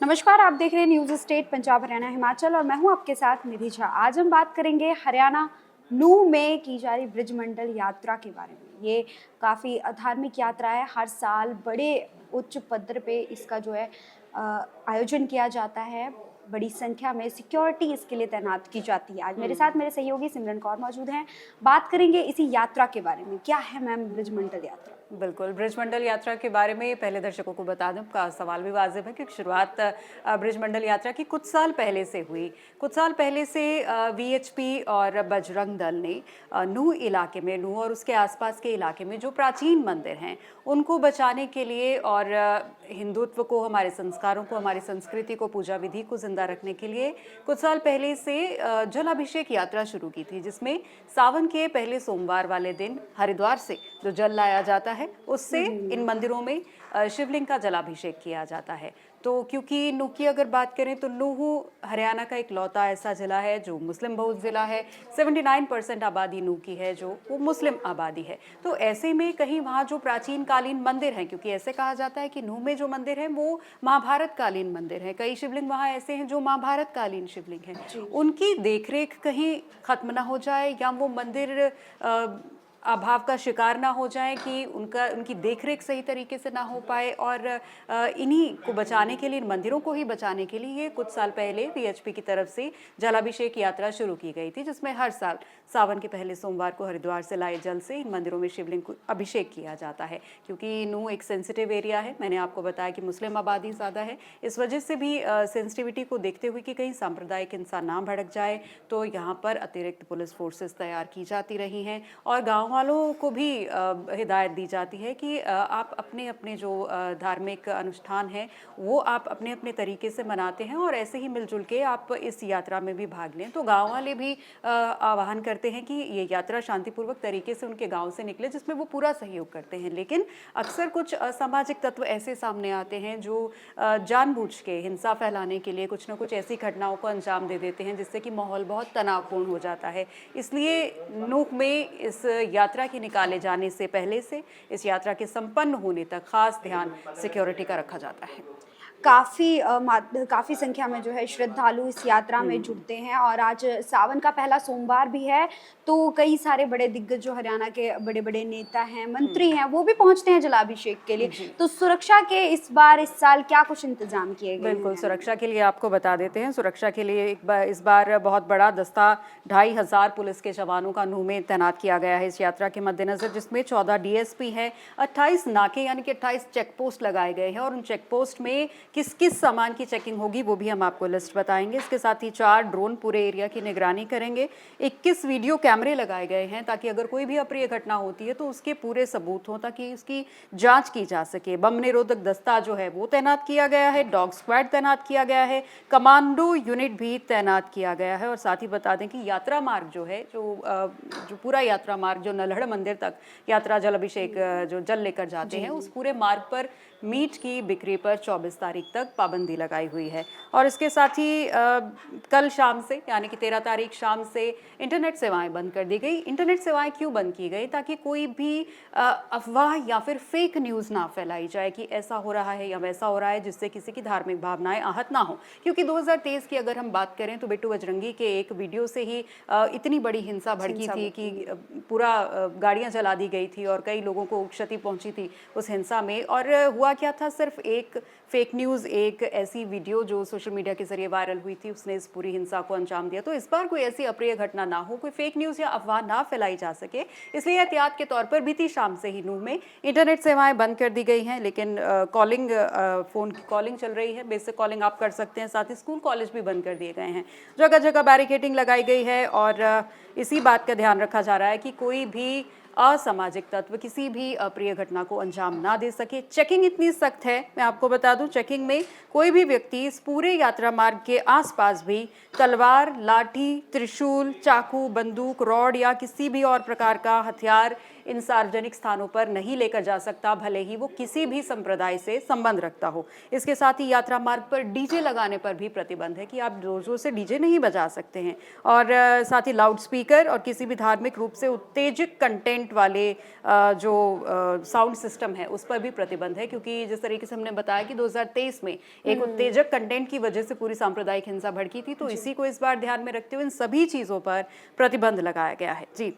नमस्कार, आप देख रहे हैं न्यूज़ स्टेट पंजाब हरियाणा हिमाचल और मैं हूं आपके साथ निधि झा। आज हम बात करेंगे हरियाणा नूंह में की जा रही ब्रिजमंडल यात्रा के बारे में। ये काफ़ी धार्मिक यात्रा है। हर साल बड़े उच्च पद्धर पे इसका जो है आयोजन किया जाता है। बड़ी संख्या में सिक्योरिटी इसके लिए तैनात की जाती है। आज मेरे साथ मेरे सहयोगी सिमरन कौर मौजूद हैं। बात करेंगे इसी यात्रा के बारे में। क्या है मैम ब्रिजमंडल यात्रा? बिल्कुल, ब्रिजमंडल यात्रा के बारे में पहले दर्शकों को बता दूं, का सवाल भी वाजिब है क्योंकि शुरुआत ब्रिजमंडल यात्रा की कुछ साल पहले से हुई। कुछ साल पहले से वीएचपी और बजरंग दल ने नूंह इलाके में, नूंह और उसके आसपास के इलाके में जो प्राचीन मंदिर हैं उनको बचाने के लिए और हिंदुत्व को, हमारे संस्कारों को, हमारी संस्कृति को, पूजा विधि को जिंदा रखने के लिए कुछ साल पहले से जलाभिषेक यात्रा शुरू की थी, जिसमें सावन के पहले सोमवार वाले दिन हरिद्वार से जो जल लाया जाता है उससे इन मंदिरों में शिवलिंग का जलाभिषेक किया जाता है। तो क्योंकि नूंह की अगर बात करें तो नूंह हरियाणा का इकलौता ऐसा जिला है जो मुस्लिम बहुल जिला है। 79% आबादी नूंह की है जो वो मुस्लिम आबादी है। तो ऐसे में कहीं वहाँ जो प्राचीन कालीन मंदिर हैं, क्योंकि ऐसे कहा जाता है कि नूंह में जो मंदिर हैं वो महाभारत कालीन मंदिर हैं, कई शिवलिंग वहाँ ऐसे हैं जो महाभारत कालीन शिवलिंग हैं, उनकी देखरेख कहीं खत्म ना हो जाए या वो मंदिर अभाव का शिकार ना हो जाए, कि उनकी देखरेख सही तरीके से ना हो पाए, और इन्हीं को बचाने के लिए, इन मंदिरों को ही बचाने के लिए ये कुछ साल पहले वीएचपी की तरफ से जलाभिषेक यात्रा शुरू की गई थी, जिसमें हर साल सावन के पहले सोमवार को हरिद्वार से लाए जल से इन मंदिरों में शिवलिंग को अभिषेक किया जाता है। क्योंकि नूंह एक सेंसिटिव एरिया है, मैंने आपको बताया कि मुस्लिम आबादी ज़्यादा है, इस वजह से भी सेंसिटिविटी को देखते हुए कि कहीं सांप्रदायिक हिंसा ना भड़क जाए, तो यहाँ पर अतिरिक्त पुलिस फोर्सेस तैयार की जाती रही हैं और गाँव वालों को भी हिदायत दी जाती है कि आप अपने अपने जो धार्मिक अनुष्ठान हैं वो आप अपने अपने तरीके से मनाते हैं और ऐसे ही मिलजुल के आप इस यात्रा में भी भाग लें। तो गांव वाले भी आह्वान करते हैं कि ये यात्रा शांतिपूर्वक तरीके से उनके गांव से निकले, जिसमें वो पूरा सहयोग करते हैं। लेकिन अक्सर कुछ असामाजिक तत्व ऐसे सामने आते हैं जो जानबूझ के हिंसा फैलाने के लिए कुछ ना कुछ ऐसी घटनाओं को अंजाम दे देते हैं, जिससे कि माहौल बहुत तनावपूर्ण हो जाता है। इसलिए नूंह में इस यात्रा के निकाले जाने से पहले से इस यात्रा के संपन्न होने तक खास ध्यान सिक्योरिटी का रखा जाता है। काफ़ी संख्या में जो है श्रद्धालु इस यात्रा में जुड़ते हैं और आज सावन का पहला सोमवार भी है, तो कई सारे बड़े दिग्गज जो हरियाणा के बड़े बड़े नेता हैं, मंत्री हैं, वो भी पहुंचते हैं जलाभिषेक के लिए। तो सुरक्षा के इस साल क्या कुछ इंतजाम किए गए? बिल्कुल, सुरक्षा के लिए आपको बता देते हैं। सुरक्षा के लिए इस बार बहुत बड़ा दस्ता 2500 पुलिस के जवानों का नूंह में तैनात किया गया है इस यात्रा के मद्देनजर, जिसमें 14 डीएसपी हैं, 28 नाके यानी कि 28 चेक पोस्ट लगाए गए हैं और उन चेक पोस्ट में किस किस सामान की चेकिंग होगी वो भी हम आपको लिस्ट बताएंगे। इसके साथ ही 4 ड्रोन पूरे एरिया की निगरानी करेंगे। 21 वीडियो कैमरे लगाए गए हैं ताकि अगर कोई भी अप्रिय घटना होती है तो उसके पूरे सबूत हों, ताकि इसकी जांच की जा सके। बम निरोधक दस्ता जो है वो तैनात किया गया है, डॉग स्क्वाड तैनात किया गया है, कमांडो यूनिट भी तैनात किया गया है। और साथ ही बता दें कि यात्रा मार्ग जो है, जो पूरा यात्रा मार्ग जो नल्हड़ मंदिर तक यात्रा जल अभिषेक जो जल लेकर जाते हैं, उस पूरे मार्ग पर मीट की बिक्री पर 24 तारीख तक पाबंदी लगाई हुई है। और इसके साथ ही कल शाम से यानी कि 13 तारीख शाम से इंटरनेट सेवाएं बंद कर दी गई। इंटरनेट सेवाएं क्यों बंद की गई? ताकि कोई भी अफवाह या फिर फेक न्यूज़ ना फैलाई जाए कि ऐसा हो रहा है या वैसा हो रहा है, जिससे किसी की धार्मिक भावनाएं आहत ना हो। क्योंकि 2023 की अगर हम बात करें तो बिट्टू बजरंगी के एक वीडियो से ही इतनी बड़ी हिंसा भड़की थी कि पूरा गाड़ियाँ जला दी गई थी और कई लोगों को क्षति पहुंची थी उस हिंसा में। और हुआ क्या था, सिर्फ एक फेक न्यूज़, एक ऐसी वीडियो जो सोशल मीडिया के जरिए वायरल हुई थी, उसने इस पूरी हिंसा को अंजाम दिया। तो इस बार कोई ऐसी अप्रिय घटना ना हो, कोई फेक न्यूज़ या अफवाह ना फैलाई जा सके, इसलिए एहतियात के तौर पर बीती शाम से ही नूंह में इंटरनेट सेवाएं बंद कर दी गई हैं। लेकिन कॉलिंग, फ़ोन की कॉलिंग चल रही है, बेसिक कॉलिंग आप कर सकते हैं। साथ ही स्कूल कॉलेज भी बंद कर दिए गए हैं, जगह जगह बैरिकेडिंग लगाई गई है और इसी बात का ध्यान रखा जा रहा है कि कोई भी असामाजिक तत्व किसी भी अप्रिय घटना को अंजाम ना दे सके। चेकिंग इतनी सख्त है, मैं आपको बता दूं, चेकिंग में कोई भी व्यक्ति इस पूरे यात्रा मार्ग के आसपास भी तलवार, लाठी, त्रिशूल, चाकू, बंदूक, रॉड या किसी भी और प्रकार का हथियार इन सार्वजनिक स्थानों पर नहीं लेकर जा सकता, भले ही वो किसी भी संप्रदाय से संबंध रखता हो। इसके साथ ही यात्रा मार्ग पर डीजे लगाने पर भी प्रतिबंध है कि आप जोर जोर से डीजे नहीं बजा सकते हैं। और साथ ही लाउड स्पीकर और किसी भी धार्मिक रूप से उत्तेजक कंटेंट वाले जो साउंड सिस्टम है उस पर भी प्रतिबंध है, क्योंकि जिस तरीके से हमने बताया कि 2023 में एक उत्तेजक कंटेंट की वजह से पूरी सांप्रदायिक हिंसा भड़की थी, तो इसी को इस बार ध्यान में रखते हुए इन सभी चीज़ों पर प्रतिबंध लगाया गया है। जी,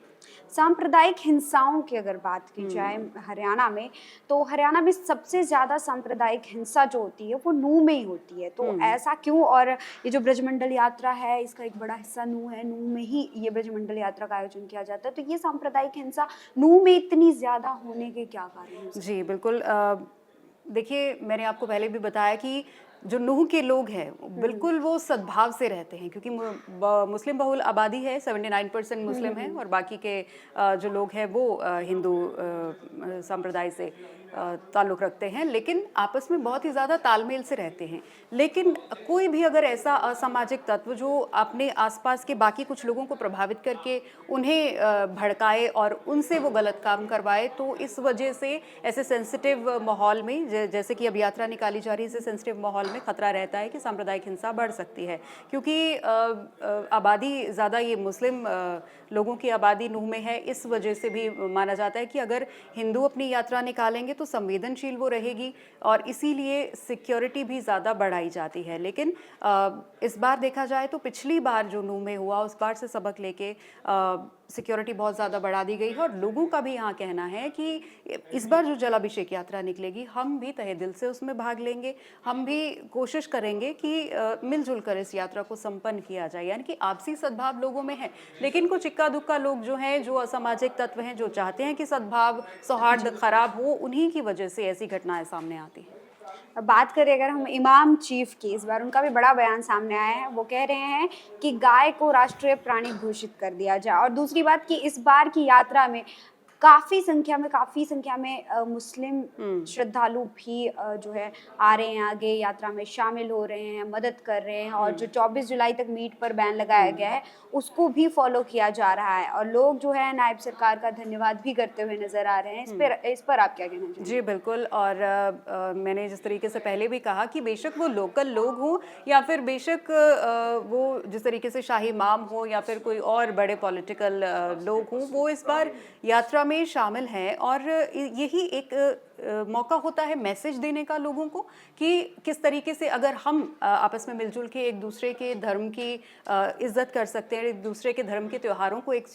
सांप्रदायिक हिंसाओं की अगर बात की जाए हरियाणा में, तो हरियाणा में सबसे ज़्यादा सांप्रदायिक हिंसा जो होती है वो नूह में ही होती है। तो ऐसा क्यों? और ये जो ब्रजमंडल यात्रा है इसका एक बड़ा हिस्सा नूह है, नूह में ही ये ब्रजमंडल यात्रा का आयोजन किया जाता है। तो ये सांप्रदायिक हिंसा नूह में इतनी ज़्यादा होने के क्या कारण हैं? जी बिल्कुल। देखिए, मैंने आपको पहले भी बताया कि जो नूह के लोग हैं बिल्कुल वो सद्भाव से रहते हैं, क्योंकि मुस्लिम बहुल आबादी है, 79% मुस्लिम है और बाकी के जो लोग हैं वो हिंदू संप्रदाय से ताल्लुक़ रखते हैं, लेकिन आपस में बहुत ही ज़्यादा तालमेल से रहते हैं। लेकिन कोई भी अगर ऐसा असामाजिक तत्व जो अपने आसपास के बाकी कुछ लोगों को प्रभावित करके उन्हें भड़काए और उनसे वो गलत काम करवाए, तो इस वजह से ऐसे सेंसिटिव माहौल में, जैसे कि अब यात्रा निकाली जा रही है, ऐसे सेंसिटिव माहौल में खतरा रहता है कि सांप्रदायिक हिंसा बढ़ सकती है, क्योंकि आबादी ज़्यादा ये मुस्लिम लोगों की आबादी नूह में है। इस वजह से भी माना जाता है कि अगर हिंदू अपनी यात्रा निकालेंगे तो संवेदनशील वो रहेगी और इसीलिए सिक्योरिटी भी ज़्यादा बढ़ाई जाती है। लेकिन इस बार देखा जाए तो पिछली बार जो नूह में हुआ उस बार से सबक लेके सिक्योरिटी बहुत ज़्यादा बढ़ा दी गई है और लोगों का भी यहाँ कहना है कि इस बार जो जलाभिषेक यात्रा निकलेगी हम भी तहे दिल से उसमें भाग लेंगे, हम भी कोशिश करेंगे कि मिलजुल कर इस यात्रा को संपन्न किया जाए, यानी कि आपसी सद्भाव लोगों में है। लेकिन कुछ इक्का दुक्का लोग जो हैं, जो असामाजिक तत्व हैं, जो चाहते हैं कि सद्भाव सौहार्द खराब हो, उन्हीं की वजह से ऐसी घटनाएं सामने आती हैं। बात करें अगर हम इमाम चीफ की, इस बार उनका भी बड़ा बयान सामने आया है। वो कह रहे हैं कि गाय को राष्ट्रीय प्राणी घोषित कर दिया जाए। और दूसरी बात कि इस बार की यात्रा में काफ़ी संख्या में मुस्लिम श्रद्धालु भी जो है आ रहे हैं, आगे यात्रा में शामिल हो रहे हैं, मदद कर रहे हैं। और जो 24 जुलाई तक मीट पर बैन लगाया गया है उसको भी फॉलो किया जा रहा है और लोग जो है नायब सरकार का धन्यवाद भी करते हुए नजर आ रहे हैं। इस पर आप क्या कहना चाहेंगे? जी बिल्कुल। और मैंने जिस तरीके से पहले भी कहा कि बेशक वो लोकल लोग हों या फिर बेशक वो जिस तरीके से शाही इमाम हो या फिर कोई और बड़े पॉलिटिकल लोग हों, वो इस बार यात्रा में शामिल हैं और यही एक मौका होता है मैसेज देने का लोगों को कि किस तरीके से अगर हम आपस में मिलजुल के एक दूसरे के धर्म की इज्जत कर सकते हैं, एक दूसरे के धर्म के त्योहारों को एक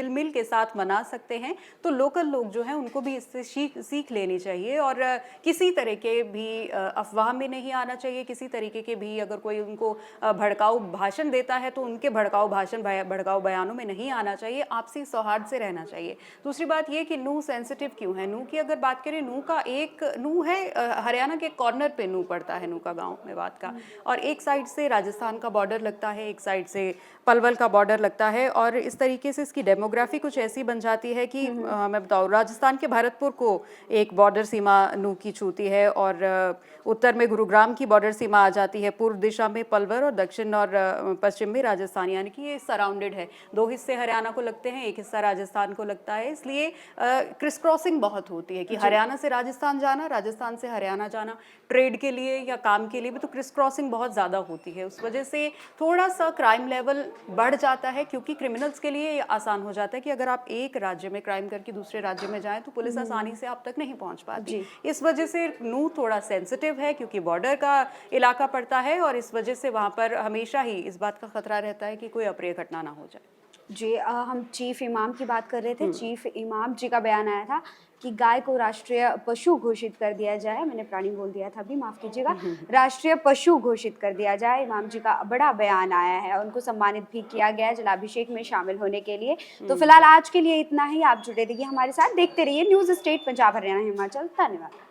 मिल के साथ मना सकते हैं, तो लोकल लोग जो हैं उनको भी इससे सीख लेनी चाहिए और किसी तरह के भी अफवाह में नहीं आना चाहिए। किसी तरीके के भी अगर कोई उनको भड़काऊ भाषण देता है तो उनके भड़काऊ बयानों में नहीं आना चाहिए, आपसी सौहार्द से रहना चाहिए। दूसरी बात ये कि नूह सेंसिटिव क्यों है? नूह की अगर बात करें, नूह है हरियाणा के कॉर्नर पे नूह पड़ता है, नूह का गांव मेवात का, और एक साइड से राजस्थान का बॉर्डर लगता है, एक साइड से पलवल का बॉर्डर लगता है और इस तरीके से इसकी डेमोग्राफी कुछ ऐसी बन जाती है कि मैं बताऊँ, राजस्थान के भरतपुर को एक बॉर्डर सीमा नूह की छूती है और उत्तर में गुरुग्राम की बॉर्डर सीमा आ जाती है, पूर्व दिशा में पलवल और दक्षिण और पश्चिम में राजस्थान, यानी कि ये सराउंडेड है। 2 हिस्से हरियाणा को लगते हैं, एक हिस्सा राजस्थान को लगता है, इसलिए क्रिस क्रॉसिंग बहुत होती है कि हरियाणा से राजस्थान जाना, राजस्थान से हरियाणा जाना, ट्रेड के लिए या काम के लिए भी तो क्रिस क्रॉसिंग बहुत ज़्यादा होती है। उस वजह से थोड़ा सा क्राइम लेवल बढ़ जाता है, क्योंकि क्रिमिनल्स के लिए ये आसान हो जाता है कि अगर आप एक राज्य में क्राइम करके दूसरे राज्य में जाएं तो पुलिस आसानी से आप तक नहीं पहुंच पाती। इस वजह से नूह थोड़ा सेंसिटिव है क्योंकि बॉर्डर का इलाका पड़ता है और इस वजह से वहाँ पर हमेशा ही इस बात का खतरा रहता है कि कोई अप्रिय घटना ना हो जाए। जी, हम चीफ इमाम की बात कर रहे थे। चीफ इमाम जी का बयान आया था कि गाय को राष्ट्रीय पशु घोषित कर दिया जाए। मैंने प्राणी बोल दिया था अभी, माफ कीजिएगा। राष्ट्रीय पशु घोषित कर दिया जाए। इमाम जी का बड़ा बयान आया है और उनको सम्मानित भी किया गया है जलाभिषेक में शामिल होने के लिए। तो फिलहाल आज के लिए इतना ही। आप जुड़े रहिए हमारे साथ, देखते रहिए न्यूज़ स्टेट पंजाब हरियाणा हिमाचल। धन्यवाद।